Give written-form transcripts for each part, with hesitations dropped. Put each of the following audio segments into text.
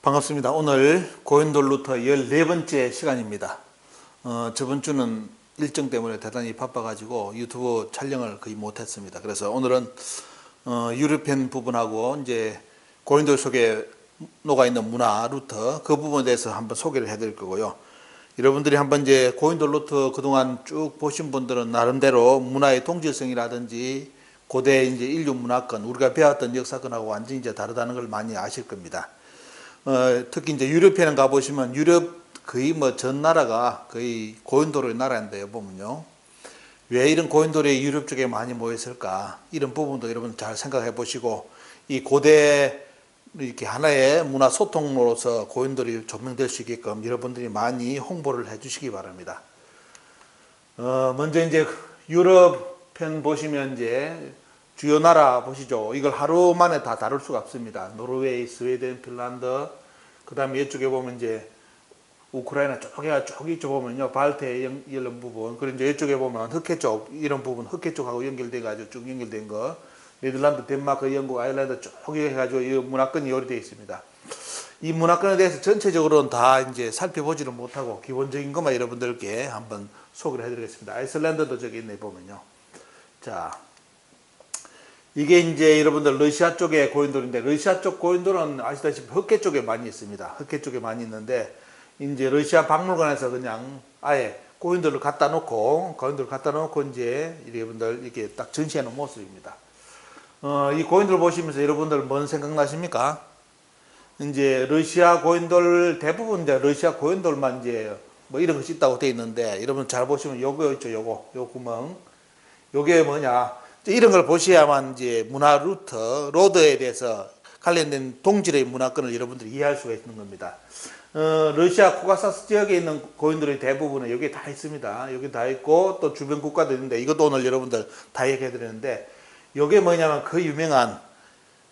반갑습니다. 오늘 고인돌 루터 14번째 시간입니다. 저번 주는 일정 때문에 대단히 바빠가지고 유튜브 촬영을 거의 못했습니다. 그래서 오늘은 유럽편 부분하고 이제 고인돌 속에 녹아있는 문화 루터 그 부분에 대해서 한번 소개를 해드릴 거고요. 여러분들이 한번 이제 고인돌 루터 그동안 쭉 보신 분들은 나름대로 문화의 동질성이라든지 고대 이제 인류 문화권 우리가 배웠던 역사권하고 완전히 이제 다르다는 걸 많이 아실 겁니다. 특히 이제 유럽에는 가보시면 유럽 거의 뭐 전 나라가 거의 고인돌의 나라인데요, 보면요. 왜 이런 고인돌이 유럽 쪽에 많이 모였을까? 이런 부분도 여러분 잘 생각해 보시고, 이 고대 이렇게 하나의 문화 소통으로서 고인돌이 조명될 수 있게끔 여러분들이 많이 홍보를 해 주시기 바랍니다. 먼저 이제 유럽 편 보시면 이제 주요 나라 보시죠. 이걸 하루 만에 다 다룰 수가 없습니다. 노르웨이, 스웨덴, 핀란드, 그 다음에 이쪽에 보면 이제 우크라이나 쪽 이쪽 보면요. 발트해 이런 부분, 그리고 이제 이쪽에 보면 흑해 쪽, 이런 부분, 흑해 쪽하고 연결돼가지고 쭉 연결된 거, 네덜란드, 덴마크, 영국, 아일랜드 쭉 해가지고 이 문화권이 요리되어 있습니다. 이 문화권에 대해서 전체적으로는 다 이제 살펴보지는 못하고 기본적인 것만 여러분들께 한번 소개를 해드리겠습니다. 아이슬란드도 저기 있네, 보면요. 자. 이게 이제 여러분들 러시아 쪽의 고인돌인데, 러시아 쪽 고인돌은 아시다시피 흑해 쪽에 많이 있습니다. 흑해 쪽에 많이 있는데, 이제 러시아 박물관에서 그냥 아예 고인돌을 갖다 놓고 이제 여러분들 이렇게 딱 전시해 놓은 모습입니다. 이 고인돌 보시면서 여러분들 뭔 생각나십니까? 이제 러시아 고인돌 대부분 이제 러시아 고인돌만 이제 뭐 이런 것이 있다고 되어 있는데, 여러분 잘 보시면 요거 있죠, 요 구멍. 요게 뭐냐? 이런 걸 보셔야만 이제 문화 루터, 로드에 대해서 관련된 동질의 문화권을 여러분들이 이해할 수가 있는 겁니다. 러시아 코카사스 지역에 있는 고인돌의 대부분은 여기 다 있습니다. 여기 다 있고 또 주변 국가도 있는데, 이것도 오늘 여러분들 다 얘기해 드리는데, 이게 뭐냐면 그 유명한,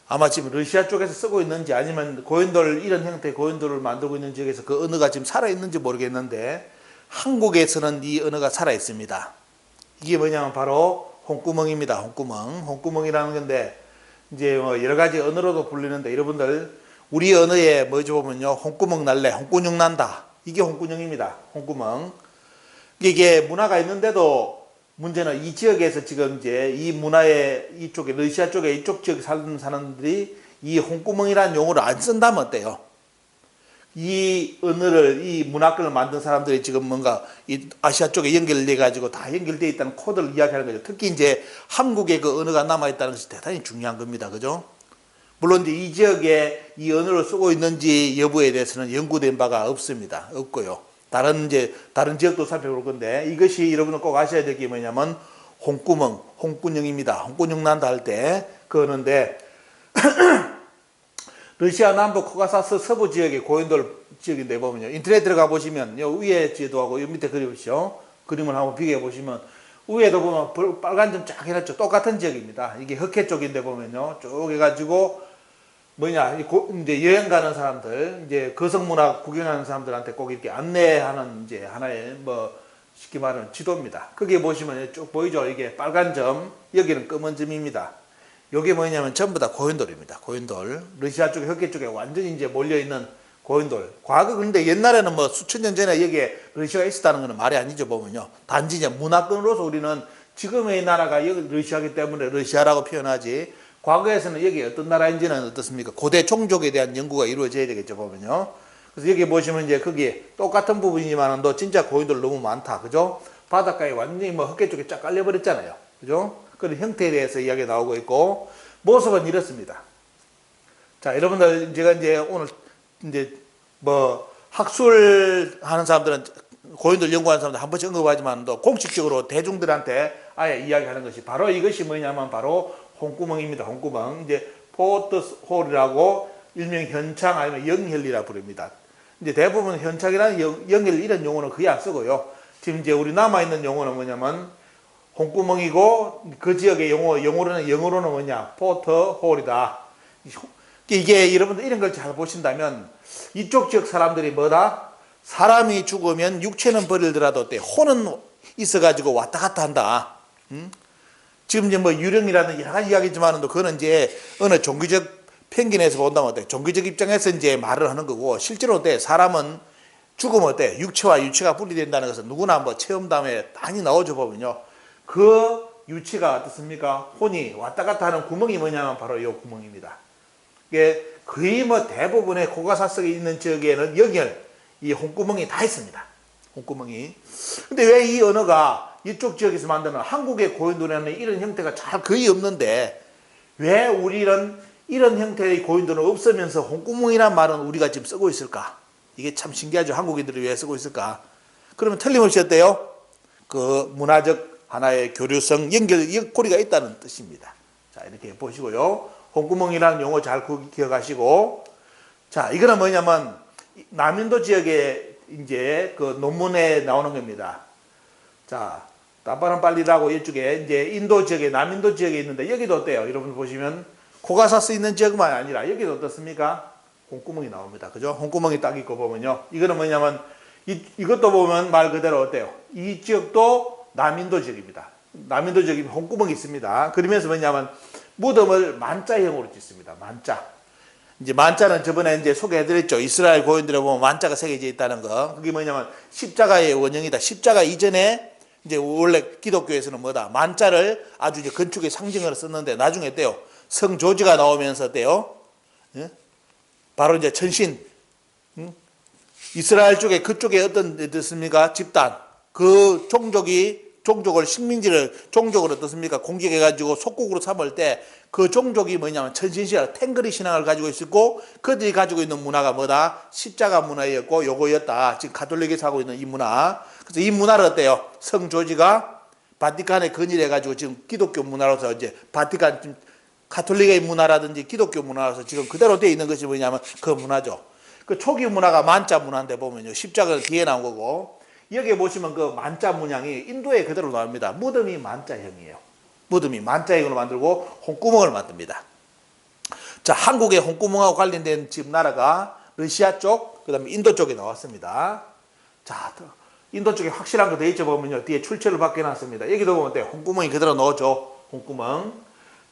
아마 지금 러시아 쪽에서 쓰고 있는지 아니면 고인돌 이런 형태의 고인돌을 만들고 있는 지역에서 그 언어가 지금 살아 있는지 모르겠는데, 한국에서는 이 언어가 살아 있습니다. 이게 뭐냐면 바로 홍구멍입니다. 홍구멍이라는 건데, 이제 뭐 여러 가지 언어로도 불리는데, 여러분들 우리 언어에 뭐죠 보면요, 홍구멍 날래, 홍군형 난다. 이게 홍군형입니다. 홍구멍. 이게 문화가 있는데도 문제는 이 지역에서 지금 이제 이 문화의 이쪽에 러시아 쪽에 이쪽 지역에 사는 사람들이 이 홍구멍이라는 용어를 안 쓴다면 어때요? 이 언어를, 이 문화권을 만든 사람들이 지금 뭔가 이 아시아 쪽에 연결돼 가지고 다 연결되어 있다는 코드를 이야기하는 거죠. 특히 이제 한국의 그 언어가 남아 있다는 것이 대단히 중요한 겁니다. 그죠? 물론 이제 이 지역에 이 언어를 쓰고 있는지 여부에 대해서는 연구된 바가 없습니다. 없고요. 다른 지역도 살펴볼 건데, 이것이 여러분은 꼭 아셔야 될 게 뭐냐면 홍구멍, 홍군형입니다. 홍군형 난다 할 때 그러는데, 러시아 남부 코카사스 서부 지역의 고인돌 지역인데 보면요. 인터넷 들어가 보시면 요 위에 지도하고 요 밑에 그리보시죠. 그림을 한번 비교해 보시면 위에도 보면 빨간 점 쫙 해놨죠. 똑같은 지역입니다. 이게 흑해 쪽인데 보면요. 쭉 해가지고 뭐냐, 이제 여행 가는 사람들, 이제 거성문화 구경하는 사람들한테 꼭 이렇게 안내하는 이제 하나의 뭐 쉽게 말하면 지도입니다. 거기에 보시면 쭉 보이죠. 이게 빨간 점, 여기는 검은 점입니다. 요게 뭐냐면 전부 다 고인돌입니다. 고인돌. 러시아 쪽에, 흑해 쪽에 완전히 이제 몰려있는 고인돌. 과거, 근데 옛날에는 뭐 수천 년 전에 여기에 러시아가 있었다는 건 말이 아니죠, 보면요. 단지 이제 문화권으로서 우리는 지금의 나라가 여기 러시아이기 때문에 러시아라고 표현하지, 과거에서는 여기 어떤 나라인지는 어떻습니까? 고대 종족에 대한 연구가 이루어져야 되겠죠, 보면요. 그래서 여기 보시면 이제 거기 똑같은 부분이지만 또 진짜 고인돌 너무 많다. 그죠? 바닷가에 완전히 뭐 흑해 쪽에 쫙 깔려버렸잖아요. 그죠? 그런 형태에 대해서 이야기가 나오고 있고, 모습은 이렇습니다. 자, 여러분들, 제가 이제 오늘 이제 뭐 학술 하는 사람들은, 고인돌 연구하는 사람들 한 번씩 언급하지만 또 공식적으로 대중들한테 아예 이야기하는 것이 바로 이것이 뭐냐면 바로 홍구멍입니다. 홍구멍. 이제 포트홀이라고 일명 현창 아니면 영혈이라 부릅니다. 이제 대부분 현창이라는 영혈 이런 용어는 거의 안 쓰고요. 지금 이제 우리 남아있는 용어는 뭐냐면 홍구멍이고, 그 지역의 영어로는 뭐냐, 포트홀이다. 이게 여러분들 이런 걸 잘 보신다면, 이쪽 지역 사람들이 뭐다? 사람이 죽으면 육체는 버리더라도 혼은 있어가지고 왔다 갔다 한다. 지금 이제 뭐 유령이라는 여러 가지 이야기지만, 그거는 이제 어느 종교적 편견에서 본다면 어때? 종교적 입장에서 이제 말을 하는 거고, 실제로 어때? 사람은 죽으면 어때? 육체와 유체가 분리된다는 것은 누구나 한번 체험담에 많이 나오죠, 보면요. 그 유체가 어떻습니까? 혼이 왔다 갔다 하는 구멍이 뭐냐면 바로 이 구멍입니다. 이게 거의 뭐 대부분의 고가사석에 있는 지역에는 여기에 이 홍구멍이 다 있습니다. 홍구멍이. 근데 왜 이 언어가 이쪽 지역에서 만드는 한국의 고인돌에는 이런 형태가 잘 거의 없는데 왜 우리는 이런 형태의 고인돌은 없으면서 홍구멍이란 말은 우리가 지금 쓰고 있을까? 이게 참 신기하죠. 한국인들이 왜 쓰고 있을까? 그러면 틀림없이 어때요? 그 문화적 하나의 교류성, 연결고리가 있다는 뜻입니다. 자, 이렇게 보시고요. 홍구멍이라는 용어 잘 기억하시고, 자, 이거는 뭐냐면 남인도 지역에 이제 그 논문에 나오는 겁니다. 자, 따빠는 빨리라고 이쪽에 이제 인도 지역에, 남인도 지역에 있는데 여기도 어때요? 여러분 보시면 코가 사 있는 지역만 아니라 여기도 어떻습니까? 홍구멍이 나옵니다. 그죠? 홍구멍이 딱 있고 보면요. 이거는 뭐냐면 이것도 보면 말 그대로 어때요? 이 지역도 남인도 지역입니다. 남인도 지역에 홍구멍이 있습니다. 그러면서 뭐냐면 무덤을 만자형으로 짓습니다. 만자. 이제 만자는 저번에 이제 소개해드렸죠. 이스라엘 고인들에 보면 만자가 새겨져 있다는 거. 그게 뭐냐면 십자가의 원형이다. 십자가 이전에 이제 원래 기독교에서는 뭐다? 만자를 아주 이제 건축의 상징으로 썼는데 나중에 어때요? 성조지가 나오면서 어때요? 예? 바로 이제 천신, 이스라엘 쪽에 그쪽에 어떤 어떻습니까? 집단, 그 종족을 식민지를 종족을 어떻습니까? 공격해가지고 속국으로 삼을 때 그 종족이 뭐냐면 천신신앙, 탱거리 신앙을 가지고 있었고 그들이 가지고 있는 문화가 뭐다? 십자가 문화였고 요거였다. 지금 가톨릭에서 하고 있는 이 문화. 그래서 이 문화를 어때요? 성조지가 바티칸에 건의해가지고 지금 기독교 문화로서 이제 바티칸 지금 가톨릭의 문화라든지 기독교 문화로서 지금 그대로 되어 있는 것이 뭐냐면 그 문화죠. 그 초기 문화가 만자 문화인데 보면요. 십자가가 뒤에 나온 거고 여기에 보시면 그 만자 문양이 인도에 그대로 나옵니다. 무덤이 만자형이에요. 무덤이 만자형으로 만들고 홍구멍을 만듭니다. 자, 한국의 홍구멍하고 관련된 지금 나라가 러시아 쪽, 그 다음에 인도 쪽에 나왔습니다. 자, 인도 쪽에 확실한 거 돼 있죠. 보면요. 뒤에 출처를 바뀌어놨습니다. 여기도 보면 어때요? 홍구멍이 그대로 넣어줘. 홍구멍.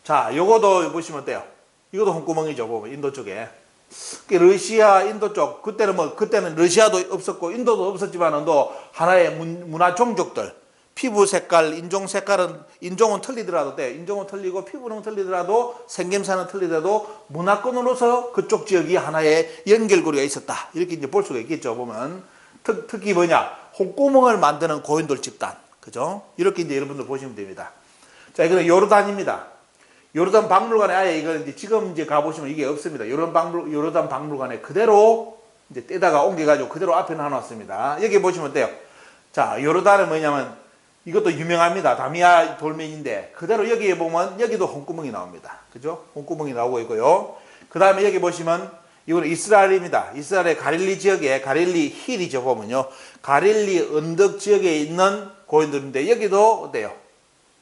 자, 요거도 보시면 어때요? 이것도 홍구멍이죠. 보면 인도 쪽에. 러시아, 인도 쪽, 그때는 러시아도 없었고, 인도도 없었지만은 또 하나의 문화 종족들, 피부 색깔, 인종 색깔은, 인종은 틀리더라도 인종은 틀리고, 피부는 틀리더라도, 생김새는 틀리더라도, 문화권으로서 그쪽 지역이 하나의 연결고리가 있었다. 이렇게 이제 볼 수가 있겠죠. 보면. 특히 뭐냐? 홍구멍을 만드는 고인돌 집단. 그죠? 이렇게 이제 여러분들 보시면 됩니다. 자, 이거는 요르단입니다. 요르단 박물관에 아예 이걸 이제 지금 이제 가보시면 이게 없습니다. 요르단 박물관에 그대로 이제 떼다가 옮겨가지고 그대로 앞에 놔놨습니다. 여기 보시면 돼요. 자, 요르단은 뭐냐면 이것도 유명합니다. 다미아 돌멩인데 그대로 여기에 보면 여기도 홍구멍이 나옵니다. 그죠? 홍구멍이 나오고 있고요. 그 다음에 여기 보시면 이거는 이스라엘입니다. 이스라엘의 가릴리 지역에 가릴리 힐이죠. 보면요. 가릴리 언덕 지역에 있는 고인돌인데 여기도 어때요?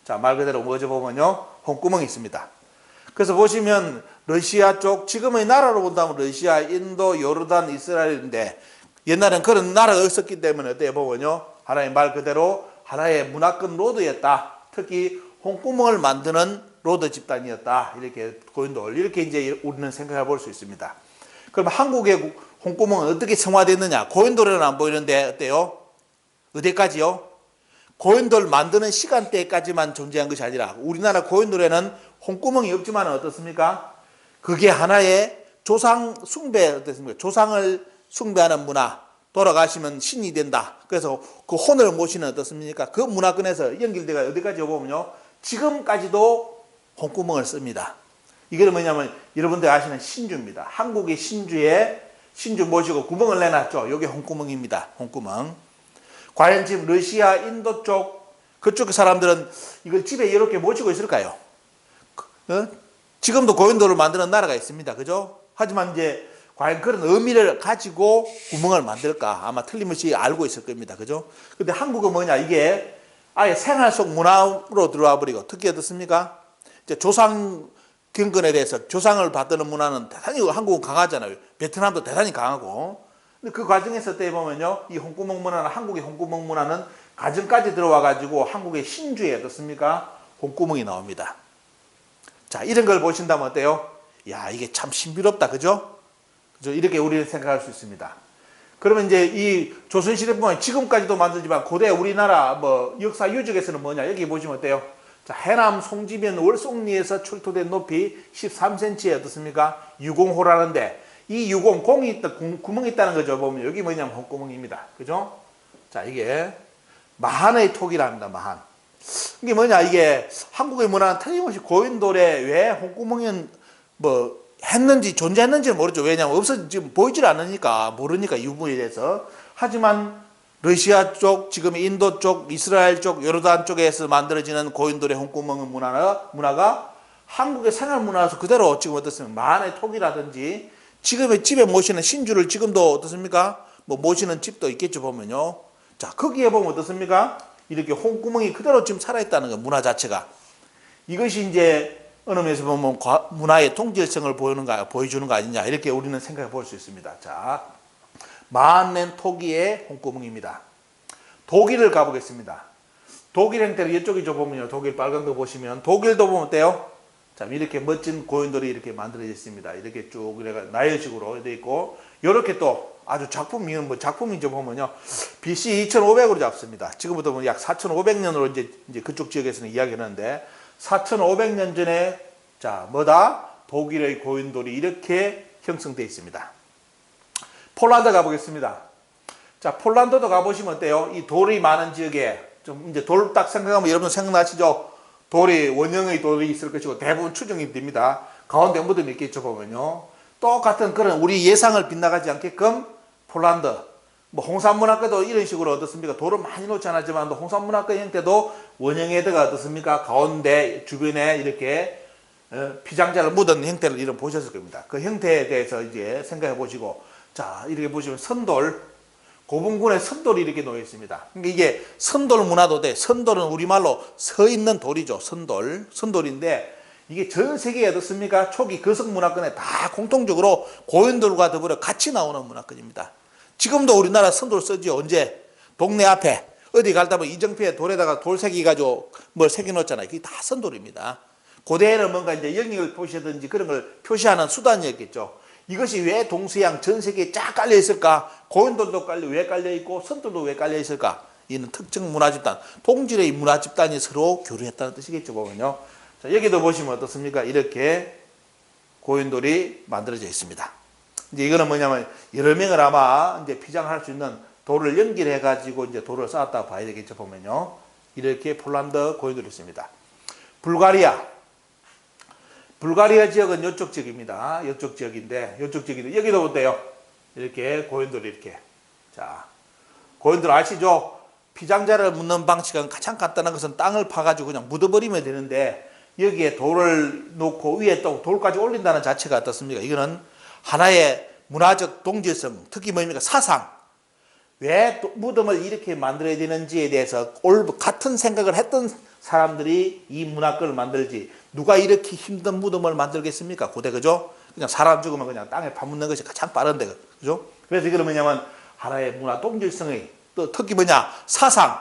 자, 말 그대로 뭐죠? 보면요. 홍구멍이 있습니다. 그래서 보시면 러시아 쪽, 지금의 나라로 본다면 러시아, 인도, 요르단, 이스라엘인데 옛날엔 그런 나라가 없었기 때문에 어때요? 보면요. 하나의 말 그대로 하나의 문화권 로드였다. 특히 홍구멍을 만드는 로드 집단이었다. 이렇게 고인돌, 이렇게 이제 우리는 생각해 볼 수 있습니다. 그럼 한국의 홍구멍은 어떻게 성화됐느냐? 고인돌에는 안 보이는데 어때요? 어디까지요? 고인돌 만드는 시간대까지만 존재한 것이 아니라 우리나라 고인돌에는 홍구멍이 없지만 어떻습니까? 그게 하나의 조상 숭배 어떻습니까? 조상을 숭배하는 문화, 돌아가시면 신이 된다. 그래서 그 혼을 모시는 어떻습니까? 그 문화권에서 연결되가 어디까지 보면요. 지금까지도 홍구멍을 씁니다. 이게 뭐냐면 여러분들 아시는 신주입니다. 한국의 신주 모시고 구멍을 내놨죠. 이게 홍구멍입니다. 홍구멍. 과연 지금 러시아, 인도 쪽, 그쪽 사람들은 이걸 집에 이렇게 모시고 있을까요? 지금도 고인돌을 만드는 나라가 있습니다. 그죠? 하지만 이제 과연 그런 의미를 가지고 구멍을 만들까? 아마 틀림없이 알고 있을 겁니다. 그죠? 근데 한국은 뭐냐? 이게 아예 생활 속 문화로 들어와 버리고, 특히 어떻습니까? 이제 조상 경건에 대해서 조상을 받드는 문화는 대단히 한국은 강하잖아요. 베트남도 대단히 강하고. 근데 그 과정에서 때 보면요, 이 홍구멍 문화는, 한국의 홍구멍 문화는 가정까지 들어와 가지고 한국의 신주에 어떻습니까? 홍구멍이 나옵니다. 자, 이런 걸 보신다면 어때요? 야, 이게 참 신비롭다. 그죠? 그죠? 이렇게 우리는 생각할 수 있습니다. 그러면 이제 이 조선시대뿐만 지금까지도 만들지만 고대 우리나라 뭐 역사 유적에서는 뭐냐? 여기 보시면 어때요? 자, 해남 송지면 월송리에서 출토된 높이 13cm에 어떻습니까? 유공호라는데 이 유공, 공이 있다, 구멍이 있다는 거죠. 보면 여기 뭐냐면 홍구멍입니다. 그죠? 자, 이게 마한의 톡이랍니다. 마한. 이게 뭐냐? 이게 한국의 문화는 틀림없이 고인돌에 왜 홍구멍은 뭐 했는지 존재했는지는 모르죠. 왜냐하면 지금 보이질 않으니까 모르니까 유무에 대해서. 하지만 러시아 쪽, 지금 인도 쪽, 이스라엘 쪽, 요르단 쪽에서 만들어지는 고인돌의 홍구멍 문화가 한국의 생활 문화에서 그대로 지금 어떻습니까? 마한의 톡이라든지 지금의 집에 모시는 신주를 지금도 어떻습니까? 뭐 모시는 집도 있겠죠, 보면요. 자, 거기에 보면 어떻습니까? 이렇게 홍구멍이 그대로 지금 살아있다는 거, 문화 자체가. 이것이 이제 어느 면에서 보면 문화의 동질성을 보여주는 거 아니냐, 이렇게 우리는 생각해 볼 수 있습니다. 자, 마한낸 토기의 홍구멍입니다. 독일을 가보겠습니다. 독일 형태를 이쪽이죠, 보면요. 독일 빨간 거 보시면, 독일도 보면 어때요? 자, 이렇게 멋진 고인돌이 이렇게 만들어져 있습니다. 이렇게 쭉 나열식으로 되어 있고, 이렇게 또 아주 작품이면 뭐 작품이죠, 보면요. BC 2500으로 잡습니다. 지금부터 보면 약 4500년으로 이제 그쪽 지역에서는 이야기하는데, 4500년 전에, 자, 뭐다? 독일의 고인돌이 이렇게 형성되어 있습니다. 폴란드 가보겠습니다. 자, 폴란드도 가보시면 어때요? 이 돌이 많은 지역에, 좀 이제 돌 딱 생각하면 여러분 생각나시죠? 돌이, 원형의 돌이 있을 것이고 대부분 추정이 됩니다. 가운데 무덤이 있겠죠, 보면요. 똑같은 그런 우리 예상을 빗나가지 않게끔 폴란드, 뭐 홍산문학과도 이런 식으로 어떻습니까? 돌을 많이 놓지 않았지만 홍산문학과 형태도 원형에다가 어떻습니까? 가운데 주변에 이렇게 피장자를 묻은 형태를 이런 보셨을 겁니다. 그 형태에 대해서 이제 생각해 보시고, 자, 이렇게 보시면 선돌, 고분군의 선돌이 이렇게 놓여 있습니다. 그러니까 이게 선돌 문화도 돼. 선돌은 우리말로 서 있는 돌이죠. 선돌인데 이게 전 세계에 어떻습니까? 초기 거석 문화권에 다 공통적으로 고인돌과 더불어 같이 나오는 문화권입니다. 지금도 우리나라 선돌 쓰지요. 언제? 동네 앞에 어디 갈다 보면 이정표에 돌에다가 돌 새기가지고 뭘 새겨놓잖아요. 그게 다 선돌입니다. 고대에는 뭔가 이제 영역을 표시하든지 그런 걸 표시하는 수단이었겠죠. 이것이 왜 동서양 전 세계에 쫙 깔려 있을까? 고인돌도 왜 깔려 있고 선돌도 왜 깔려 있을까? 이는 특정 문화 집단, 동질의 문화 집단이 서로 교류했다는 뜻이겠죠, 보면요. 자, 여기도 보시면 어떻습니까? 이렇게 고인돌이 만들어져 있습니다. 이제 이거는 뭐냐면 여러 명을 아마 이제 피장할 수 있는 돌을 연결해 가지고 이제 돌을 쌓았다고 봐야 되겠죠, 보면요. 이렇게 폴란드 고인돌이 있습니다. 불가리아 지역은 이쪽 지역입니다. 이쪽 지역인데, 여기도 어때요? 이렇게 고인돌이 이렇게. 자, 고인돌 아시죠? 피장자를 묻는 방식은 가장 간단한 것은 땅을 파가지고 그냥 묻어버리면 되는데, 여기에 돌을 놓고 위에 또 돌까지 올린다는 자체가 어떻습니까? 이거는 하나의 문화적 동질성, 특히 뭡니까? 사상. 왜 무덤을 이렇게 만들어야 되는지에 대해서 같은 생각을 했던 사람들이 이 문화권을 만들지, 누가 이렇게 힘든 무덤을 만들겠습니까? 고대, 그죠? 그냥 사람 죽으면 그냥 땅에 파묻는 것이 가장 빠른데, 그죠? 그래서 이거는 뭐냐면 하나의 문화 동질성의 또 특히 뭐냐? 사상.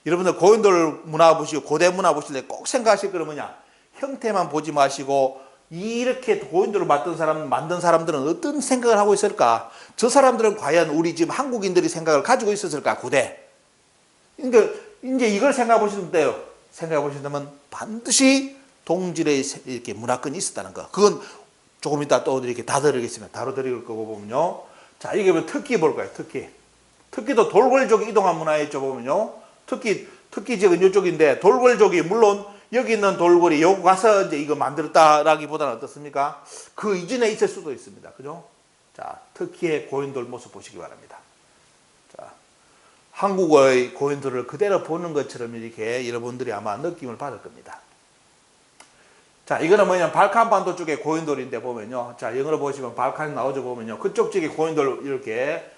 여러분들 고인돌 문화 보시고 고대 문화 보실 때 꼭 생각하실 거는 뭐냐? 형태만 보지 마시고 이렇게 고인돌을 만든 사람들은 어떤 생각을 하고 있을까? 저 사람들은 과연 우리 지금 한국인들이 생각을 가지고 있었을까? 고대. 그러니까 이제 이걸 생각해 보시면 돼요. 생각해 보신다면 반드시 동질의 이렇게 문화권이 있었다는 거. 그건 조금 이따 또 이렇게 다뤄드릴 거고 보면요. 자, 이게 뭐 특기 볼까요? 특기도 돌궐족이 이동한 문화였죠, 보면요. 특기 지역은 이쪽인데 돌궐족이 물론 여기 있는 돌궐이 여기 가서 이제 이거 만들었다라기보다는 어떻습니까? 그 이전에 있을 수도 있습니다. 그죠? 자, 터키의 고인돌 모습 보시기 바랍니다. 자, 한국의 고인돌을 그대로 보는 것처럼 이렇게 여러분들이 아마 느낌을 받을 겁니다. 자, 이거는 뭐냐면 발칸반도 쪽에 고인돌인데 보면요. 자, 영어로 보시면 발칸이 나오죠, 보면요. 그쪽 쪽에 고인돌 이렇게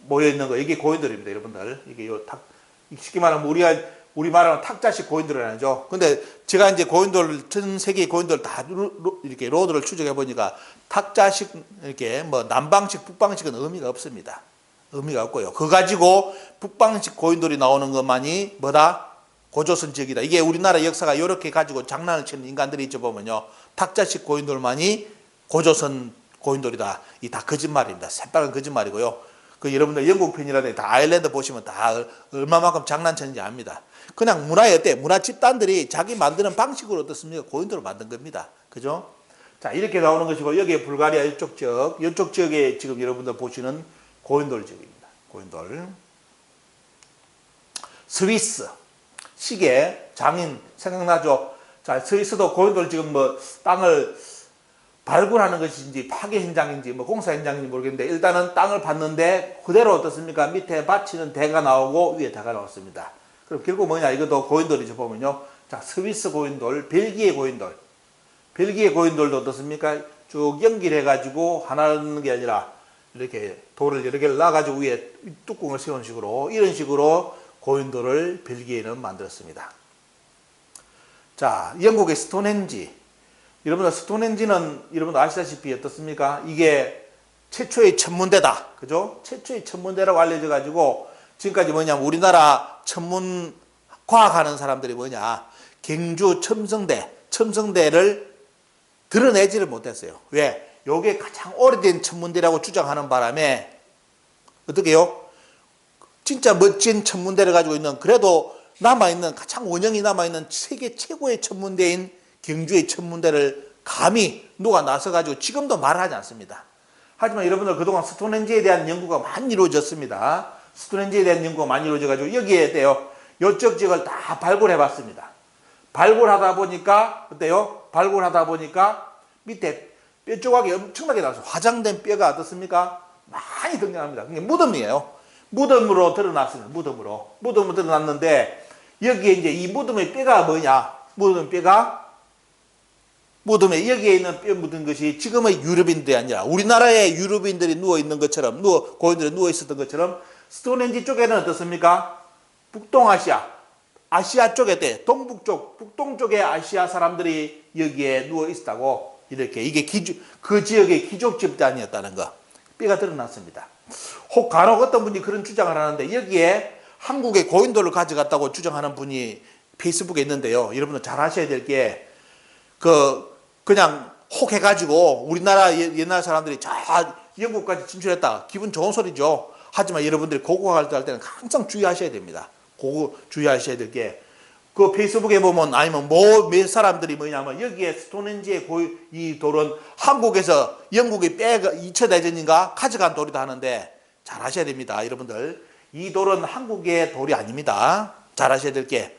모여 있는 거, 이게 고인돌입니다, 여러분들. 이게 쉽게 말하면 우리 말하는 탁자식 고인돌을 하죠. 근데 제가 이제 고인돌, 전 세계 고인돌 다 이렇게 로드를 추적해 보니까 탁자식, 이렇게 뭐 남방식, 북방식은 의미가 없습니다. 의미가 없고요. 그거 가지고 북방식 고인돌이 나오는 것만이 뭐다? 고조선 지역이다. 이게 우리나라 역사가 이렇게 가지고 장난을 치는 인간들이 있죠, 보면요. 탁자식 고인돌만이 고조선 고인돌이다. 이 다 거짓말입니다. 새빨간 거짓말이고요. 그 여러분들 영국 편이라든지 다 아일랜드 보시면 다 얼마만큼 장난쳤는지 압니다. 그냥 문화에 어때? 문화 집단들이 자기 만드는 방식으로 어떻습니까? 고인돌을 만든 겁니다. 그죠? 자, 이렇게 나오는 것이고, 여기에 불가리아 이쪽 지역에 지금 여러분들 보시는 고인돌 지역입니다. 고인돌. 스위스. 시계, 장인, 생각나죠? 자, 스위스도 고인돌 지금 뭐 땅을 발굴하는 것인지 파괴 현장인지 뭐 공사 현장인지 모르겠는데 일단은 땅을 봤는데 그대로 어떻습니까? 밑에 받치는 대가 나오고 위에 대가 나왔습니다. 그럼 결국 뭐냐? 이것도 고인돌이죠. 보면요. 자, 스위스 고인돌, 벨기에 고인돌. 벨기에 고인돌도 어떻습니까? 쭉 연결해가지고 하나는 게 아니라 이렇게 돌을 여러 개를 놔가지고 위에 뚜껑을 세운 식으로 이런 식으로 고인돌을 벨기에는 만들었습니다. 자, 영국의 스톤헨지. 여러분들 스톤헨지는 여러분들 아시다시피 어떻습니까? 이게 최초의 천문대다. 그죠? 최초의 천문대라고 알려져 가지고 지금까지 뭐냐면 우리나라 천문 과학하는 사람들이 뭐냐? 경주 첨성대를 드러내지를 못했어요. 왜? 요게 가장 오래된 천문대라고 주장하는 바람에 어떻게 해요? 진짜 멋진 천문대를 가지고 있는 그래도 남아있는 가장 원형이 남아있는 세계 최고의 천문대인 경주의 천문대를 감히 누가 나서가지고 지금도 말을 하지 않습니다. 하지만 여러분들 그동안 스톤헨지에 대한 연구가 많이 이루어졌습니다. 스톤헨지에 대한 연구가 많이 이루어져가지고 여기에 대요 요쪽 지역을 다 발굴해 봤습니다. 발굴하다 보니까 어때요? 발굴하다 보니까 밑에 뼈 조각이 엄청나게 나왔어요. 화장된 뼈가 어떻습니까? 많이 등장합니다. 그게 무덤이에요. 무덤으로 드러났습니다. 무덤으로 드러났는데 여기에 이제 이 무덤의 뼈가 뭐냐? 무덤에 여기에 있는 뼈 묻은 것이 지금의 유럽인들이 아니라 우리나라의 유럽인들이 누워있는 것처럼 고인들이 누워있었던 것처럼 스톤헨지 쪽에는 어떻습니까? 아시아 쪽에 북동 쪽에 아시아 사람들이 여기에 누워있었다고 이렇게 이게 그 지역의 귀족 집단이었다는 거 뼈가 드러났습니다. 혹 간혹 어떤 분이 그런 주장을 하는데 여기에 한국의 고인돌을 가져갔다고 주장하는 분이 페이스북에 있는데요. 여러분들 잘 아셔야 될 게 그냥 혹 해가지고 우리나라 옛날 사람들이 저 영국까지 진출했다. 기분 좋은 소리죠. 하지만 여러분들이 고고할 때는 항상 주의하셔야 됩니다. 주의하셔야 될 게 그 페이스북에 보면 아니면 몇 사람들이 뭐냐면 여기에 스톤헨지의 이 돌은 한국에서 영국이 2차 대전인가 가져간 돌이다 하는데 잘 아셔야 됩니다. 여러분들 이 돌은 한국의 돌이 아닙니다. 잘 아셔야 될 게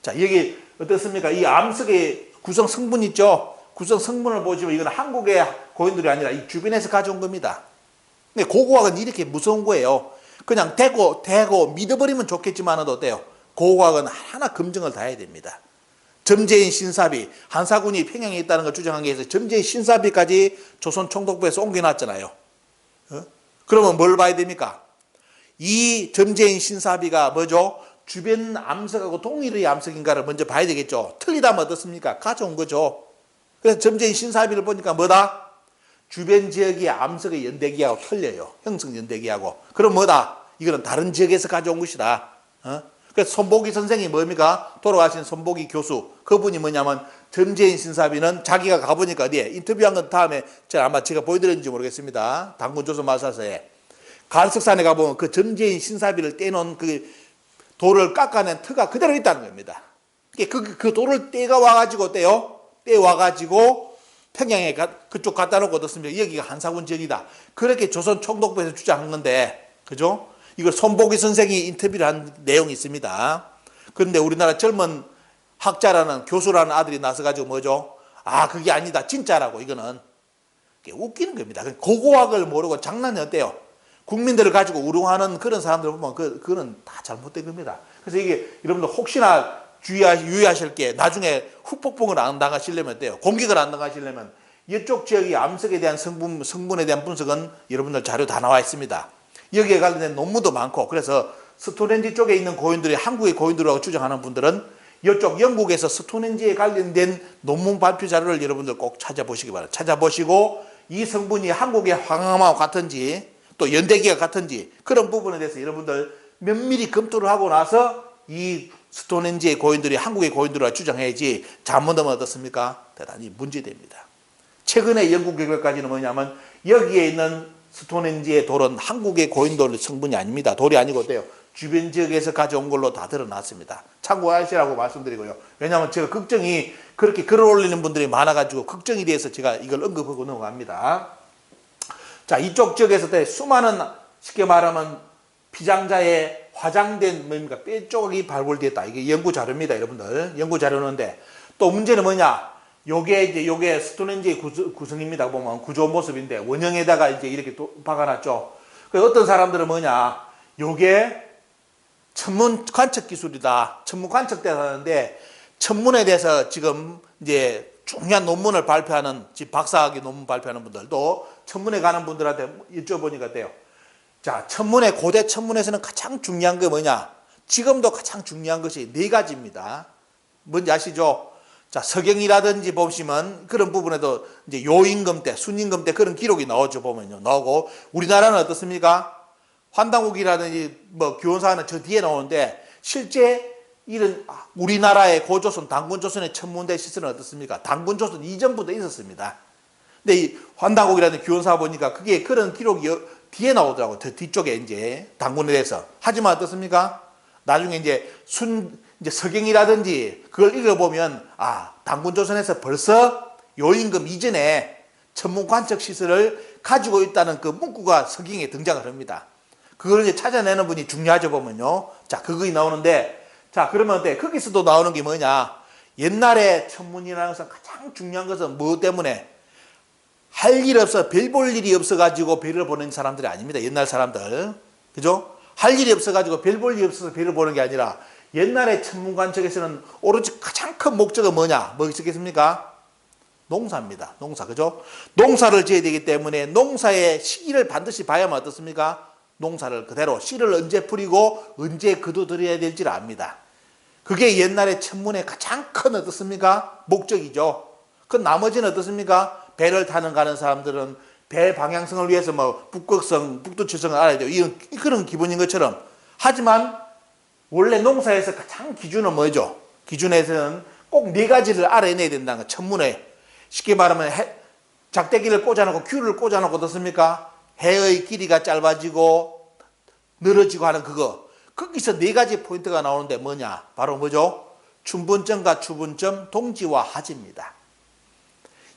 자 여기 어떻습니까? 이 암석의 구성 성분 있죠? 구성 성분을 보시면 이건 한국의 고인돌이 아니라 이 주변에서 가져온 겁니다. 근데 고고학은 이렇게 무서운 거예요. 그냥 대고 믿어버리면 좋겠지만 어때요? 고고학은 하나 검증을 다 해야 됩니다. 점재인 신사비, 한사군이 평양에 있다는 걸 주장한 게 있어서 점재인 신사비까지 조선 총독부에서 옮겨놨잖아요. 그러면 뭘 봐야 됩니까? 이 점재인 신사비가 뭐죠? 주변 암석하고 동일의 암석인가를 먼저 봐야 되겠죠. 틀리다면 어떻습니까? 가져온 거죠. 그래서 점재인 신사비를 보니까 뭐다? 주변 지역의 암석의 연대기하고 틀려요. 형성 연대기하고. 그럼 뭐다? 이거는 다른 지역에서 가져온 것이다. 그래서 손보기 선생이 뭡니까? 돌아가신 손보기 교수. 그분이 뭐냐면 점재인 신사비는 자기가 가보니까 어디에? 인터뷰한 건 다음에 아마 제가 보여드렸는지 모르겠습니다. 당군조선 마사서에. 갈석산에 가보면 그 점재인 신사비를 떼놓은 그 돌을 깎아낸 터가 그대로 있다는 겁니다. 그 돌을 떼와가지고 평양에 그쪽 갖다 놓고 어떻습니까? 여기가 한사군 지역이다. 그렇게 조선 총독부에서 주장한 건데, 그죠? 이걸 손보기 선생이 인터뷰를 한 내용이 있습니다. 그런데 우리나라 젊은 학자라는 교수라는 아들이 나서가지고 뭐죠? 그게 아니다. 진짜라고 이거는. 웃기는 겁니다. 고고학을 모르고 장난이 어때요? 국민들을 가지고 우롱하는 그런 사람들 보면 그거는 다 잘못된 겁니다. 그래서 이게 여러분들 혹시나 유의하실 게 나중에 후폭풍을 안 당하시려면 어때요? 공격을 안 당하시려면 이쪽 지역의 암석에 대한 성분에 대한 분석은 여러분들 자료 다 나와 있습니다. 여기에 관련된 논문도 많고 그래서 스톤헨지 쪽에 있는 고인들이 한국의 고인들이라고 주장하는 분들은 이쪽 영국에서 스톤헨지에 관련된 논문 발표 자료를 여러분들 꼭 찾아보시기 바랍니다. 찾아보시고 이 성분이 한국의 황암하고 같은지 또 연대기가 같은지 그런 부분에 대해서 여러분들 면밀히 검토를 하고 나서 이 스톤헨지의 고인들이 한국의 고인들이라고 주장해야지 잘못하면 어떻습니까? 대단히 문제됩니다. 최근의 연구 결과까지는 뭐냐면 여기에 있는 스톤헨지의 돌은 한국의 고인돌 성분이 아닙니다. 돌이 아니고 어때요? 주변 지역에서 가져온 걸로 다 드러났습니다. 참고하시라고 말씀드리고요. 왜냐하면 제가 걱정이 그렇게 글을 올리는 분들이 많아가지고 걱정이 돼서 제가 이걸 언급하고 넘어갑니다. 자, 이쪽 지역에서 수많은 쉽게 말하면 피장자의 화장된 뭡니까? 뼈 쪽이 발굴됐다. 이게 연구 자료입니다, 여러분들. 연구 자료인데 또 문제는 뭐냐? 요게 스톤헨지의 구성입니다. 보면 구조 모습인데 원형에다가 이제 이렇게 또 박아놨죠. 어떤 사람들은 뭐냐? 요게 천문 관측 기술이다. 천문 관측대사는데 천문에 대해서 지금 이제 중요한 논문을 발표하는 지금 박사학위 논문 발표하는 분들도 천문에 가는 분들한테 여쭤보니까 어때요? 자, 고대 천문에서는 가장 중요한 게 뭐냐? 지금도 가장 중요한 것이 네 가지입니다. 뭔지 아시죠? 자, 서경이라든지 보시면 그런 부분에도 이제 요임금 때, 순임금 때 그런 기록이 나오죠. 보면요. 나오고 우리나라는 어떻습니까? 환단국이라든지 뭐 규원사는 저 뒤에 나오는데 실제 이런 우리나라의 고조선, 단군조선의 천문대 시설은 어떻습니까? 단군조선 이전부터 있었습니다. 근데 이 환단국이라든지 규원사 보니까 그게 그런 기록이 뒤에 나오더라고요. 저 뒤쪽에 이제 단군에 대해서. 하지만 어떻습니까? 나중에 이제 서경이라든지 그걸 읽어보면 단군조선에서 벌써 요임금 이전에 천문 관측 시설을 가지고 있다는 그 문구가 서경에 등장을 합니다. 그걸 이제 찾아내는 분이 중요하죠, 보면요. 자, 그거이 나오는데, 자, 그러면 어때? 거기서도 나오는 게 뭐냐? 옛날에 천문이라는 것은 가장 중요한 것은 뭐 때문에? 할 일 없어, 별 볼 일이 없어가지고 별을 보는 사람들이 아닙니다. 옛날 사람들. 그죠? 할 일이 없어가지고 별 볼 일이 없어서 별을 보는 게 아니라 옛날에 천문 관측에서는 오로지 가장 큰 목적은 뭐냐? 뭐 있겠습니까? 농사입니다. 농사. 그죠? 농사를 지어야 되기 때문에 농사의 시기를 반드시 봐야만 어떻습니까? 농사를 그대로 씨를 언제 뿌리고 언제 거두들여야 될지를 압니다. 그게 옛날에 천문의 가장 큰 어떻습니까? 목적이죠. 그 나머지는 어떻습니까? 배를 타는 가는 사람들은 배 방향성을 위해서 뭐 북극성, 북두칠성을 알아야 돼요. 이런 그런 기본인 것처럼. 하지만 원래 농사에서 가장 기준은 뭐죠? 기준에서는 꼭 네 가지를 알아내야 된다는 거. 천문에 쉽게 말하면 작대기를 꽂아놓고 큐를 꽂아놓고 어떻습니까? 해의 길이가 짧아지고 늘어지고 하는 그거. 거기서 네 가지 포인트가 나오는데 뭐냐? 바로 뭐죠? 춘분점과 추분점, 동지와 하지입니다.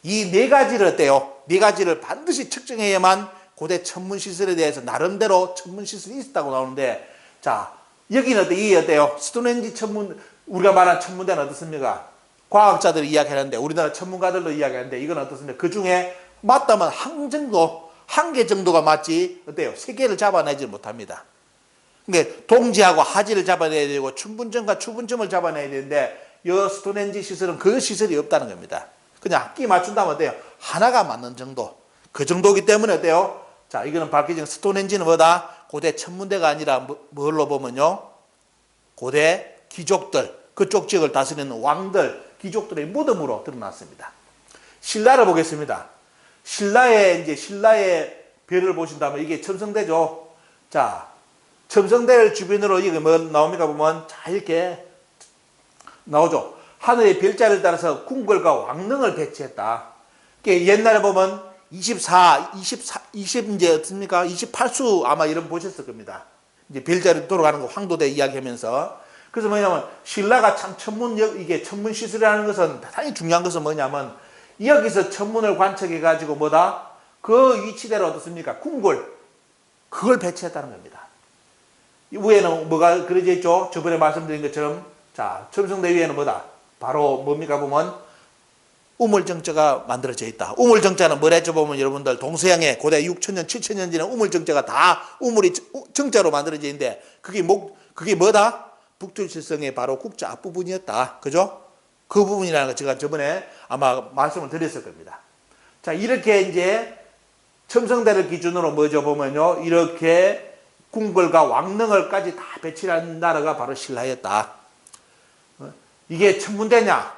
이 네 가지를 어때요? 네 가지를 반드시 측정해야만 고대 천문시설에 대해서 나름대로 천문시설이 있었다고 나오는데, 자, 여기는 이게 어때요? 스톤헨지 천문, 우리가 말한 천문대는 어떻습니까? 과학자들이 이야기하는데, 우리나라 천문가들도 이야기하는데, 이건 어떻습니까? 그 중에 맞다면 한 개 정도가 맞지, 어때요? 세 개를 잡아내지 못합니다. 그러니까 동지하고 하지를 잡아내야 되고, 춘분점과 추분점을 잡아내야 되는데, 이 스톤헨지 시설은 그 시설이 없다는 겁니다. 그냥 끼 맞춘다면 어때요? 하나가 맞는 정도. 그 정도이기 때문에 어때요? 자, 이거는 밝혀진 스톤헨지는 뭐다? 고대 천문대가 아니라 뭘로 보면요? 고대 귀족들, 그쪽 지역을 다스리는 왕들, 귀족들의 무덤으로 드러났습니다. 신라를 보겠습니다. 신라의 별을 보신다면 이게 첨성대죠. 자, 첨성대를 주변으로 이게 뭐 나옵니까? 보면 자, 이렇게 나오죠. 하늘의 별자를 따라서 궁궐과 왕릉을 배치했다. 옛날에 보면 20 이제 어떻습니까? 28수 아마 이런 보셨을 겁니다. 이제 별자리 돌아가는 거 황도대 이야기하면서. 그래서 뭐냐면 신라가 참 이게 천문 시설이라는 것은 대단히 중요한 것은 뭐냐면 여기서 천문을 관측해 가지고 뭐다? 그 위치대로 어떻습니까? 궁궐 그걸 배치했다는 겁니다. 위에는 뭐가 그려져 있죠? 저번에 말씀드린 것처럼 자, 첨성대 위에는 뭐다? 바로 뭡니까 보면 우물정자가 만들어져 있다. 우물정자는 뭐랬죠 보면 여러분들 동서양의 고대 6천년 7천년 전에 우물정자가 다 우물이 정자로 만들어져 있는데 그게 뭐다? 북두칠성의 바로 국자 앞부분이었다. 그죠? 그 부분이라는 거 제가 저번에 아마 말씀을 드렸을 겁니다. 자, 이렇게 이제 첨성대를 기준으로 뭐죠 보면요. 이렇게 궁궐과 왕릉을까지 다 배치한 나라가 바로 신라였다. 이게 천문대냐?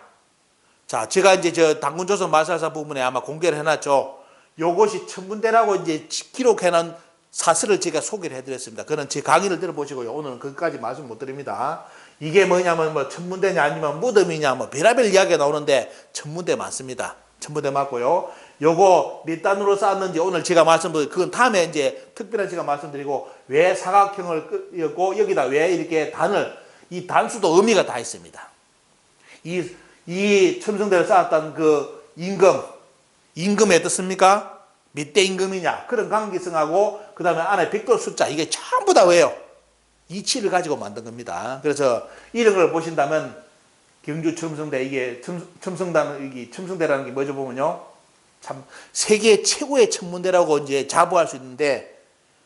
자, 제가 이제 저 단군조선 말살사 부분에 아마 공개를 해놨죠. 요것이 천문대라고 이제 기록해놓은 사설을 제가 소개를 해드렸습니다. 그건 제 강의를 들어보시고요. 오늘은 거기까지 말씀 못 드립니다. 이게 뭐냐면 뭐 천문대냐 아니면 무덤이냐 뭐 별의별 이야기가 나오는데 천문대 맞습니다. 천문대 맞고요. 요거 몇 단으로 쌓았는지 오늘 제가 말씀드리고, 그건 다음에 이제 특별한 제가 말씀드리고, 왜 사각형을 끄고 여기다 왜 이렇게 단을, 이 단수도 의미가 다 있습니다. 이 첨성대를 쌓았던 그 임금이 어떻습니까? 몇 대 임금이냐, 그런 관계성하고 그 다음에 안에 백돌 숫자, 이게 전부 다 왜요? 이치를 가지고 만든 겁니다. 그래서 이런 걸 보신다면 경주 첨성대, 이게 첨성대라는 게 뭐죠 보면요, 참 세계 최고의 천문대라고 이제 자부할 수 있는데,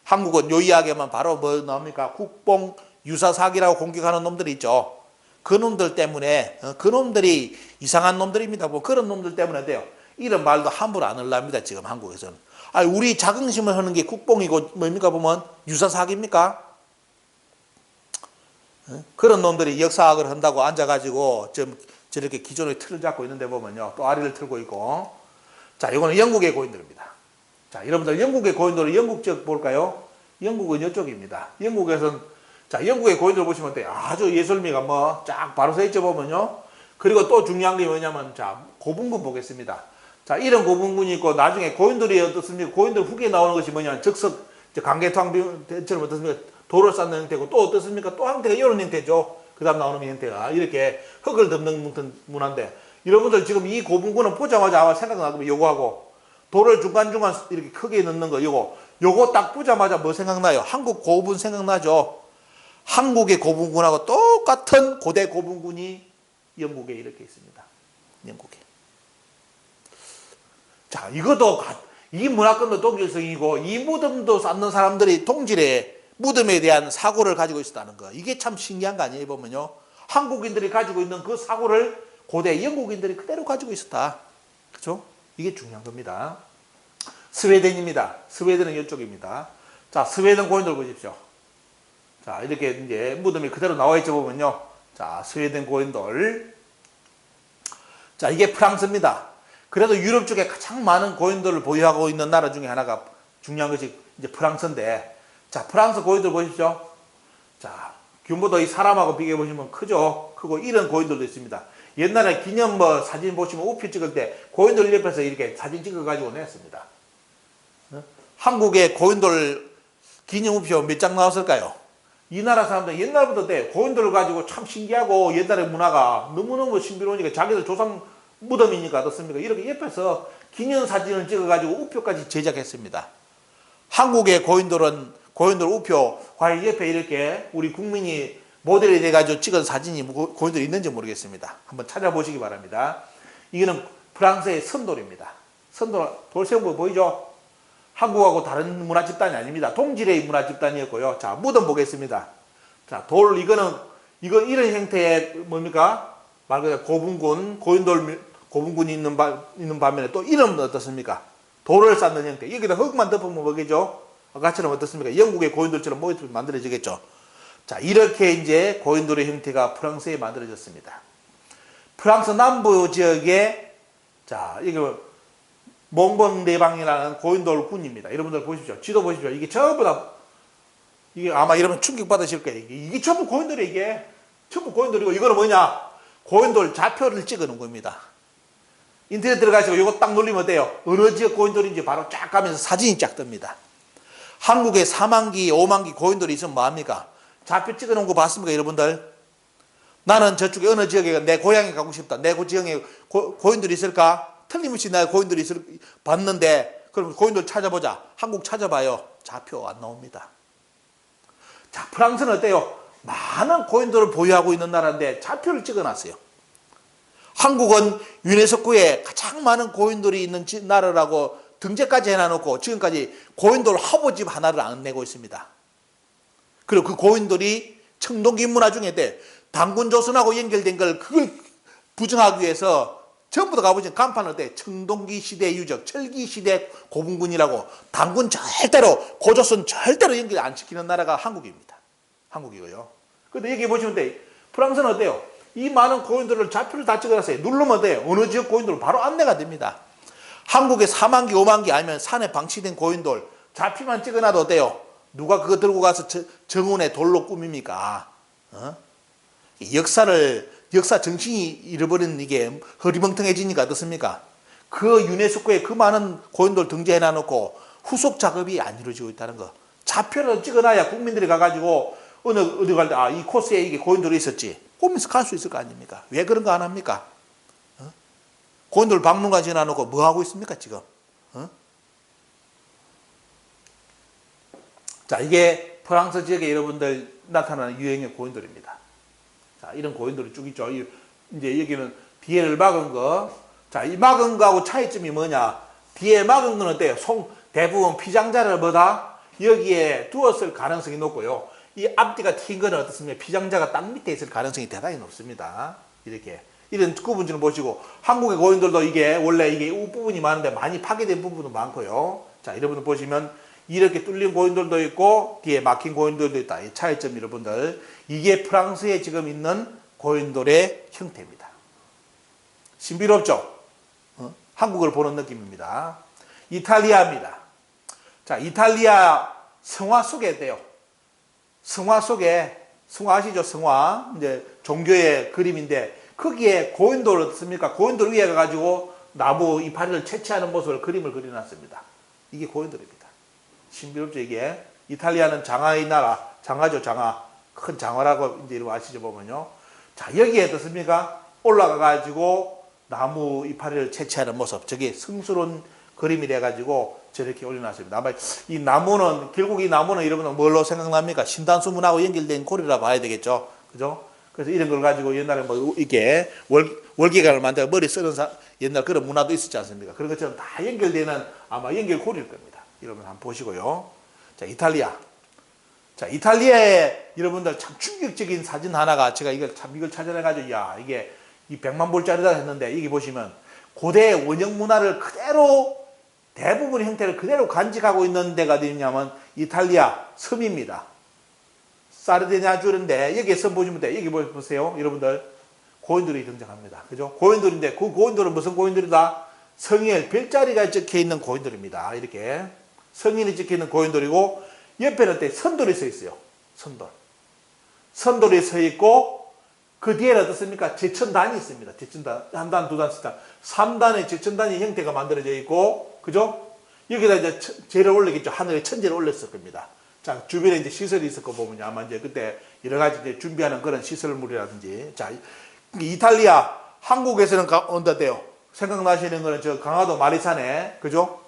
한국은 요 이야기만 바로 뭐 나옵니까? 국뽕 유사사기라고 공격하는 놈들이 있죠. 그 놈들 때문에, 그 놈들이 이상한 놈들입니다. 뭐 그런 놈들 때문에 돼요. 이런 말도 함부로 안 하랍니다, 지금 한국에서는. 아니, 우리 자긍심을 하는 게 국뽕이고 뭡니까 보면 유사사기입니까? 그런 놈들이 역사학을 한다고 앉아가지고 좀 저렇게 기존의 틀을 잡고 있는데 보면요, 또 아리를 틀고 있고. 자, 이거는 영국의 고인돌입니다. 자, 여러분들 영국의 고인돌은 영국 쪽 볼까요? 영국은 이쪽입니다. 영국에서는, 자, 영국의 고인돌 보시면 돼요. 아주 예술미가 뭐 쫙 바로 서 있죠 보면요. 그리고 또 중요한 게 뭐냐면, 자, 고분군 보겠습니다. 자, 이런 고분군이 있고, 나중에 고인돌이 어떻습니까? 고인돌 후기에 나오는 것이 뭐냐면 적석, 강계토항처럼 어떻습니까? 돌을 쌓는 형태고, 또 어떻습니까? 또 형태가 이런 형태죠. 그 다음 나오는 형태가 이렇게 흙을 덮는 문화인데, 여러분들 지금 이 고분군은 보자마자 아마 생각나면 요거하고, 돌을 중간중간 이렇게 크게 넣는 거, 요거 딱 보자마자 뭐 생각나요? 한국 고분 생각나죠? 한국의 고분군하고 똑같은 고대 고분군이 영국에 이렇게 있습니다. 영국에. 자, 이것도, 이 문화권도 동질성이고, 이 무덤도 쌓는 사람들이 동질의 무덤에 대한 사고를 가지고 있었다는 거. 이게 참 신기한 거 아니에요, 보면요. 한국인들이 가지고 있는 그 사고를 고대 영국인들이 그대로 가지고 있었다. 그죠? 이게 중요한 겁니다. 스웨덴입니다. 스웨덴은 이쪽입니다. 자, 스웨덴 고인돌 보십시오. 자, 이렇게 이제 무덤이 그대로 나와 있죠, 보면요. 자, 스웨덴 고인돌. 자, 이게 프랑스입니다. 그래도 유럽 쪽에 가장 많은 고인돌을 보유하고 있는 나라 중에 하나가 중요한 것이 이제 프랑스인데, 자, 프랑스 고인돌 보십시오. 자, 규모도 이 사람하고 비교해 보시면 크죠? 크고 이런 고인돌도 있습니다. 옛날에 기념 뭐 사진 보시면 우표 찍을 때 고인돌 옆에서 이렇게 사진 찍어 가지고 냈습니다. 한국의 고인돌 기념 우표 몇 장 나왔을까요? 이 나라 사람들 옛날부터 고인돌을 가지고 참 신기하고, 옛날의 문화가 너무너무 신비로우니까 자기들 조상 무덤이니까 어떻습니까? 이렇게 옆에서 기념사진을 찍어가지고 우표까지 제작했습니다. 한국의 고인돌은, 고인돌 우표, 과연 옆에 이렇게 우리 국민이 모델이 돼가지고 찍은 사진이 고인돌이 있는지 모르겠습니다. 한번 찾아보시기 바랍니다. 이거는 프랑스의 선돌입니다. 선돌, 돌 세운 거 보이죠? 한국하고 다른 문화 집단이 아닙니다. 동질의 문화 집단이었고요. 자, 무덤 보겠습니다. 자, 돌, 이런 형태의 뭡니까? 말 그대로 고분군, 고분군이 있는 반면에 또 이런 어떻습니까? 돌을 쌓는 형태. 여기다 흙만 덮으면 뭐겠죠? 아까처럼 어떻습니까? 영국의 고인돌처럼 모습이 만들어지겠죠. 자, 이렇게 이제 고인돌의 형태가 프랑스에 만들어졌습니다. 프랑스 남부 지역에, 자, 이게 몽번네방이라는 고인돌 군입니다. 여러분들 보십시오. 지도 보십시오. 이게 전부 다, 이게 아마 이러면 충격 받으실 거예요. 이게 전부 고인돌이에요, 이게. 전부 고인돌이고, 이거는 뭐냐? 고인돌 좌표를 찍어 놓은 겁니다. 인터넷 들어가시고 이거 딱 누르면 돼요. 어느 지역 고인돌인지 바로 쫙 가면서 사진이 쫙 뜹니다. 한국에 4만기, 5만기 고인돌이 있으면 뭐합니까? 좌표 찍어 놓은 거 봤습니까, 여러분들? 나는 저쪽에 어느 지역에 내 고향에 가고 싶다. 내 지역에 고인돌이 있을까? 틀림없이 내 고인돌이 봤는데, 그럼 고인돌 찾아보자. 한국 찾아봐요. 좌표 안 나옵니다. 자, 프랑스는 어때요? 많은 고인돌을 보유하고 있는 나라인데 좌표를 찍어놨어요. 한국은 유네스코에 가장 많은 고인돌이 있는 나라라고 등재까지 해놔놓고 지금까지 고인돌 화보집 하나를 안 내고 있습니다. 그리고 그 고인돌이 청동기 문화 중에 단군조선하고 연결된 걸 그걸 부정하기 위해서 전부 다 가보시면 간판을 청동기 시대 유적, 철기 시대 고분군이라고, 단군 절대로, 고조선 절대로 연결 안 시키는 나라가 한국입니다. 한국이고요. 근데 여기 보시면 프랑스는 어때요? 이 많은 고인돌을 좌표를 다 찍어놨어요. 누르면 돼요. 어느 지역 고인돌 바로 안내가 됩니다. 한국에 4만기, 5만기 아니면 산에 방치된 고인돌 좌표만 찍어놔도 어때요? 누가 그거 들고 가서 정운의 돌로 꾸밉니까? 역사 정신이 잃어버리는 이게 허리멍텅해지니까 어떻습니까? 그 유네스코에 그 많은 고인돌 등재해 놔놓고 후속 작업이 안 이루어지고 있다는 거. 좌표를 찍어놔야 국민들이 가가지고 어디 갈 때 이 코스에 이게 고인돌이 있었지. 보면서 갈 수 있을 거 아닙니까? 왜 그런 거 안 합니까? 고인돌 박물관 지어놔놓고 뭐 하고 있습니까 지금? 자, 이게 프랑스 지역에 여러분들 나타나는 유행의 고인돌입니다. 자, 이런 고인돌이 쭉 있죠. 이제 여기는 뒤에를 막은 거. 자, 이 막은 거하고 차이점이 뭐냐? 뒤에 막은 거는 어때요? 대부분 피장자를 뭐다? 여기에 두었을 가능성이 높고요. 이 앞뒤가 튄 거는 어떻습니까? 피장자가 땅 밑에 있을 가능성이 대단히 높습니다. 이렇게. 이런 구분 좀 보시고, 한국의 고인돌도 이게 원래 이게 부분이 많은데 많이 파괴된 부분도 많고요. 자, 여러분들 보시면 이렇게 뚫린 고인돌도 있고 뒤에 막힌 고인돌도 있다. 이 차이점 여러분들. 이게 프랑스에 지금 있는 고인돌의 형태입니다. 신비롭죠? 한국을 보는 느낌입니다. 이탈리아입니다. 자, 이탈리아 성화 속에 돼요. 성화 속에, 성화 아시죠? 성화. 이제 종교의 그림인데 거기에 고인돌 어떻습니까? 고인돌 위에 가가지고 나무 이파리를 채취하는 모습을 그림을 그려놨습니다. 이게 고인돌입니다. 신비롭죠, 이게. 이탈리아는 장화의 나라, 장화죠, 장화. 큰 장화라고 이제 이런 거 아시죠, 보면요. 자, 여기에 어떻습니까? 올라가가지고 나무 이파리를 채취하는 모습. 저게 성스러운 그림이 돼가지고 저렇게 올려놨습니다. 아마 이 나무는, 결국 이 나무는 여러분은 뭘로 생각납니까? 신단수문하고 연결된 고리라 봐야 되겠죠. 그죠? 그래서 이런 걸 가지고 옛날에 뭐 이렇게 월계관을 만들어 머리 쓰는 옛날 그런 문화도 있었지 않습니까? 그런 것처럼 다 연결되는 아마 연결고리일 겁니다. 여러분 한번 보시고요. 자, 이탈리아. 자, 이탈리아에 여러분들 참 충격적인 사진 하나가 제가 이걸 찾아내가지고 이게 이 100만 불짜리다 했는데 여기 보시면 고대 원형 문화를 그대로 대부분의 형태를 그대로 간직하고 있는 데가 어디냐면 이탈리아 섬입니다. 사르디냐주인데 여기에 섬 보시면 돼요. 여기 보세요. 여러분들 고인돌이 등장합니다. 그죠? 고인돌인데 그 고인돌은 무슨 고인돌이다? 성일 별자리가 적혀 있는 고인돌입니다. 이렇게 성인이 적혀 있는 고인돌이고 옆에는 선돌이 서 있어요. 선돌. 선돌이 서 있고 그 뒤에는 어떻습니까? 제천단이 있습니다. 제천단. 한 단, 두 단, 세 단. 3단의 제천단이 형태가 만들어져 있고, 그죠? 여기다 이제 재를 올리겠죠. 하늘에 천재를 올렸을 겁니다. 자, 주변에 이제 시설이 있을 거 보면 아마 이제 그때 여러 가지 이제 준비하는 그런 시설물이라든지. 자, 이탈리아, 한국에서는 온다대요. 생각나시는 거는 저 강화도 마리산에, 그죠?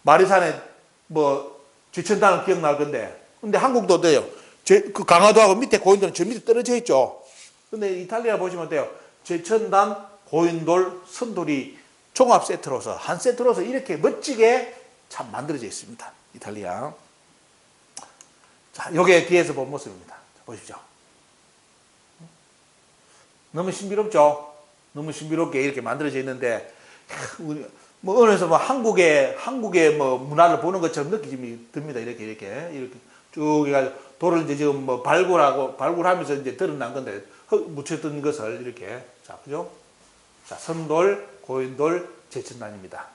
마리산에 뭐, 제천단은 기억날 건데. 근데 한국도 돼요. 그 강화도하고 밑에 고인돌은 저 밑에 떨어져 있죠. 근데 이탈리아 보시면 돼요. 제천단, 고인돌, 선돌이 종합 세트로서, 한 세트로서 이렇게 멋지게 참 만들어져 있습니다. 이탈리아. 자, 요게 뒤에서 본 모습입니다. 보십시오. 너무 신비롭죠? 너무 신비롭게 이렇게 만들어져 있는데, 뭐, 어느서 뭐 한국의 뭐 문화를 보는 것처럼 느낌이 듭니다. 이렇게 쭉 해가지고 돌을 이제 지금 뭐 발굴하면서 이제 드러난 건데, 묻혔던 것을 이렇게. 자, 그죠? 자, 선돌, 고인돌, 제천단입니다.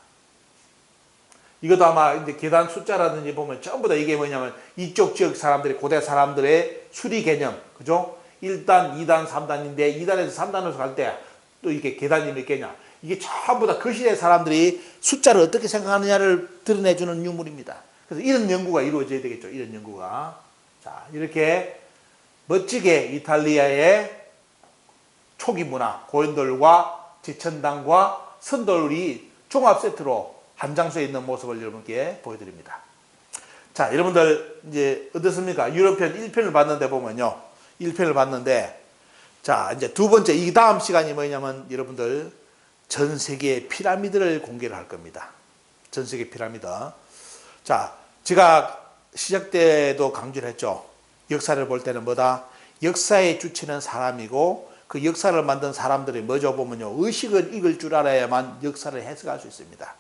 이것도 아마 이제 계단 숫자라든지 보면 전부 다 이게 뭐냐면 이쪽 지역 사람들이, 고대 사람들의 수리 개념. 그죠? 1단, 2단, 3단인데 2단에서 3단으로 갈 때 또 이게 계단이 몇 개냐. 이게 전부 다 그 시대 사람들이 숫자를 어떻게 생각하느냐를 드러내주는 유물입니다. 그래서 이런 연구가 이루어져야 되겠죠. 이런 연구가. 자, 이렇게 멋지게 이탈리아의 초기 문화, 고인돌과 제천당과 선돌이 종합 세트로 한 장소에 있는 모습을 여러분께 보여드립니다. 자, 여러분들 이제 어떻습니까? 유럽편 1편을 봤는데 보면요. 1편을 봤는데, 자, 이제 두 번째, 이 다음 시간이 뭐냐면 여러분들 전 세계의 피라미드를 공개를 할 겁니다. 전 세계 피라미드. 자, 제가 시작 때도 강조를 했죠. 역사를 볼 때는 뭐다? 역사의 주체는 사람이고 그 역사를 만든 사람들이 뭐죠? 보면요. 의식을 읽을 줄 알아야만 역사를 해석할 수 있습니다.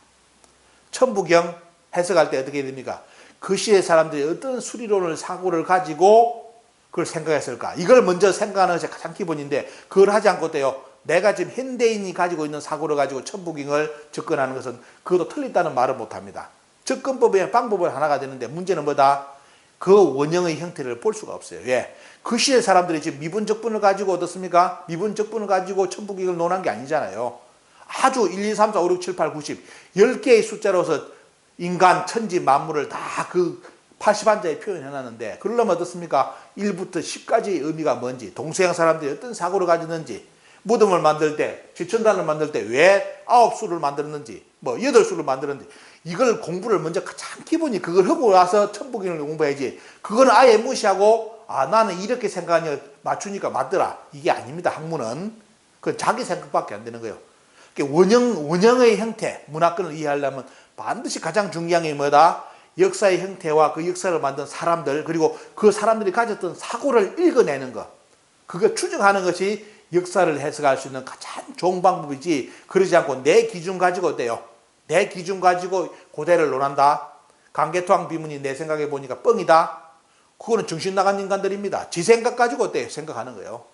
천부경 해석할 때 어떻게 됩니까? 그 시대 사람들이 어떤 수리론을, 사고를 가지고 그걸 생각했을까? 이걸 먼저 생각하는 것이 가장 기본인데 그걸 하지 않고 때요. 내가 지금 현대인이 가지고 있는 사고를 가지고 천부경을 접근하는 것은 그것도 틀렸다는 말을 못합니다. 접근법의 방법은 하나가 되는데 문제는 뭐다? 그 원형의 형태를 볼 수가 없어요. 왜? 그 시대 사람들이 지금 미분적분을 가지고 어떻습니까? 미분적분을 가지고 천부경을 논한 게 아니잖아요. 아주 1, 2, 3, 4, 5, 6, 7, 8, 90 10개의 숫자로서 인간, 천지, 만물을 다 그 80한자에 표현해놨는데 그러려면 어떻습니까? 1부터 10까지의 의미가 뭔지, 동서양 사람들이 어떤 사고를 가지는지, 무덤을 만들 때, 지천단을 만들 때 왜 9수를 만들었는지, 뭐 8수를 만들었는지, 이걸 공부를 먼저 가장 기본이 그걸 하고 와서 천부경을 공부해야지. 그거는 아예 무시하고 나는 이렇게 생각하니 맞추니까 맞더라. 이게 아닙니다. 학문은. 그건 자기 생각밖에 안 되는 거예요. 원형의 형태, 문화권을 이해하려면 반드시 가장 중요한 게 뭐다? 역사의 형태와 그 역사를 만든 사람들, 그리고 그 사람들이 가졌던 사고를 읽어내는 것. 그거 추정하는 것이 역사를 해석할 수 있는 가장 좋은 방법이지, 그러지 않고 내 기준 가지고 어때요? 내 기준 가지고 고대를 논한다? 강개토항 비문이 내 생각에 보니까 뻥이다? 그거는 정신 나간 인간들입니다. 지 생각 가지고 어때요? 생각하는 거예요.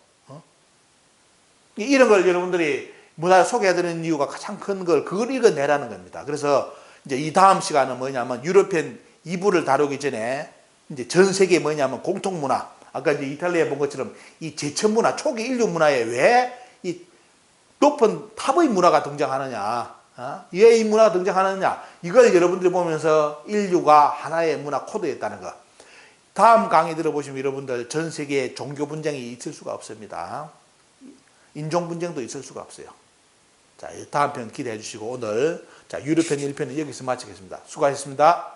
이런 걸 여러분들이 문화를 소개해드리는 이유가 가장 큰 걸, 그걸 읽어내라는 겁니다. 그래서 이제 이 다음 시간은 뭐냐면 유럽편 2부를 다루기 전에 이제 전 세계 뭐냐면 공통문화. 아까 이제 이탈리아에 본 것처럼 이 제천문화, 초기 인류 문화에 왜 이 높은 탑의 문화가 등장하느냐, 왜 이 문화가 등장하느냐, 이걸 여러분들이 보면서 인류가 하나의 문화 코드였다는 거. 다음 강의 들어보시면 여러분들 전 세계에 종교 분쟁이 있을 수가 없습니다. 인종 분쟁도 있을 수가 없어요. 자, 다음 편 기대해 주시고 오늘 유럽편 1편은 여기서 마치겠습니다. 수고하셨습니다.